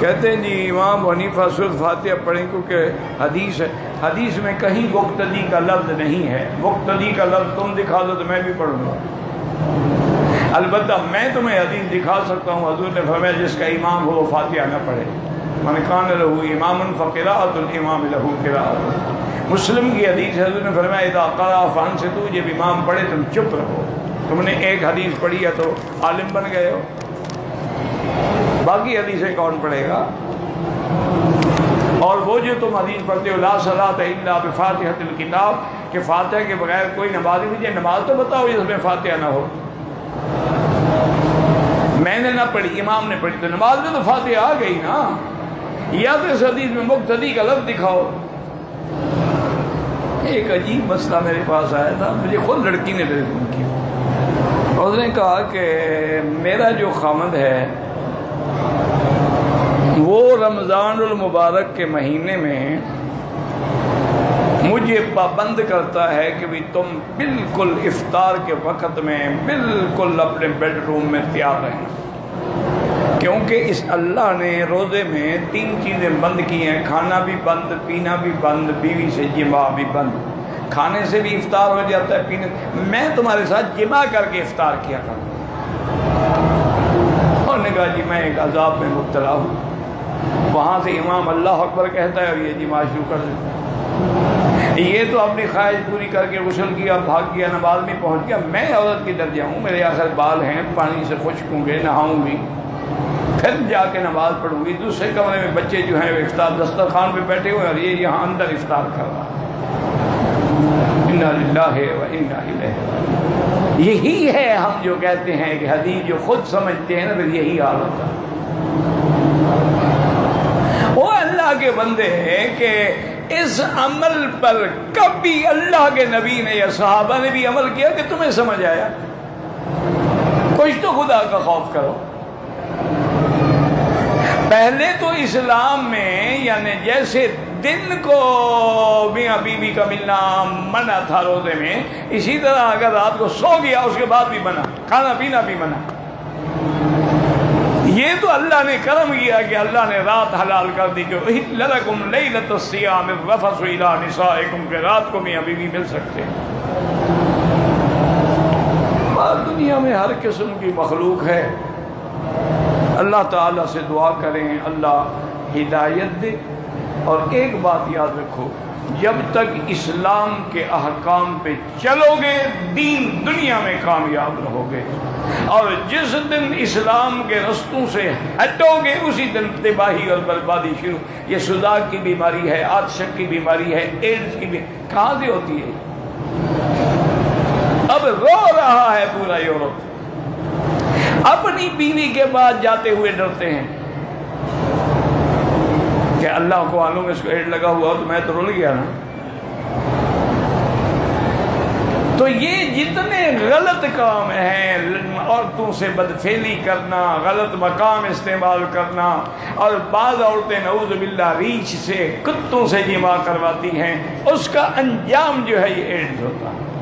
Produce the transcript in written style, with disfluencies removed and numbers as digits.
کہتے ہیں جی امام حنیفہ سورۃ فاتحہ پڑھیں کیونکہ حدیث ہے، حدیث میں کہیں مقتدی کا لفظ نہیں ہے. مقتدی کا لفظ تم دکھا دو تو میں بھی پڑھوں گا. البتہ میں تمہیں حدیث دکھا سکتا ہوں، حضور نے فرمایا جس کا امام ہو وہ فاتحہ نہ پڑھے. من کان لہ امام فقراءۃ الامام لہ قراءۃ. مسلم کی حدیث حضور نے فرمایا اذا قرأ فانصتوا، جب امام پڑھے تم چپ رہو. تم نے ایک حدیث پڑھی ہے تو عالم بن گئے ہو، باقی حدیثیں کون پڑھے گا؟ اور وہ جو تم حدیث پڑھتے ہو لا صلاۃ الا بفاتحۃ الکتاب، کہ فاتحہ کے بغیر کوئی نماز نہیں ہے، نماز تو بتاؤ جس میں فاتحہ نہ ہو. میں نے نہ پڑھی، امام نے پڑھی، تو نماز میں تو فاتحہ آ گئی نا. یا تو اس حدیث میں مقتدی کا لفظ دکھاؤ. ایک عجیب مسئلہ میرے پاس آیا تھا، مجھے خود لڑکی نے ٹیلیفون کیا. اس نے کہا کہ میرا جو خامد ہے وہ رمضان المبارک کے مہینے میں مجھے پابند کرتا ہے کہ بھی تم بالکل افطار کے وقت میں بالکل اپنے بیڈ روم میں تیار رہنا، کیونکہ اس اللہ نے روزے میں 3 چیزیں بند کی ہیں، کھانا بھی بند، پینا بھی بند، بیوی سے جماع بھی بند. کھانے سے بھی افطار ہو جاتا ہے، پینے میں تمہارے ساتھ جماع کر کے افطار کیا کروں. اور نے کہا جی میں ایک عذاب میں مبتلا ہوں. وہاں سے امام اللہ اکبر کہتا ہے اور یہ جماع شروع کر دیتا. یہ تو اپنی خواہش پوری کر کے غسل کیا، بھاگ گیا، نماز میں پہنچ گیا. میں عورت کی درجہ ہوں، میرے آخر بال ہیں، پانی سے خشک ہوں گے، نہاؤں گی، پھر جا کے نماز پڑھوں گی. دوسرے کمرے میں بچے جو ہیں وہ افطار دسترخوان پہ بیٹھے ہوئے اور یہ یہاں اندر افطار کر رہا. انا للہ و انا الیہ راجعون. یہی ہے ہم جو کہتے ہیں کہ حدیث جو خود سمجھتے ہیں نا، پھر یہی حال ہوتا ہے. وہ اللہ کے بندے ہیں کہ اس عمل پر کبھی اللہ کے نبی نے یا صحابہ نے بھی عمل کیا کہ تمہیں سمجھ آیا؟ کچھ تو خدا کا خوف کرو. پہلے تو اسلام میں یعنی جیسے دن کو میاں بیوی کا ملنا منع تھا روزے میں، اسی طرح اگر رات کو سو گیا اس کے بعد بھی منع، کھانا پینا بھی منع. یہ تو اللہ نے کرم کیا کہ اللہ نے رات حلال کر دی کہ احل لکم لیلۃ الصیام الرفث الی نسائکم، کہ رات کو میاں بیوی مل سکتے ہیں. دنیا میں ہر قسم کی مخلوق ہے. اللہ تعالیٰ سے دعا کریں اللہ ہدایت دے. اور ایک بات یاد رکھو، جب تک اسلام کے احکام پہ چلو گے دین دنیا میں کامیاب رہو گے، اور جس دن اسلام کے رستوں سے ہٹو گے اسی دن تباہی اور بربادی شروع. یہ صداع کی بیماری ہے، آتشک کی بیماری ہے، ایڈز کی بیماری کہاں سے ہوتی ہے؟ اب رو رہا ہے پورا یورپ، اپنی بیوی کے بعد جاتے ہوئے ڈرتے ہیں کہ اللہ کو معلوم اس کو ایڈ لگا ہوا تو میں تو رول گیا نا. تو یہ جتنے غلط کام ہیں، عورتوں سے بدفعلی کرنا، غلط مقام استعمال کرنا، اور بعض عورتیں نعوذ باللہ ریچھ سے کتوں سے جماع کرواتی ہیں، اس کا انجام جو ہے یہ ایڈز ہوتا ہے.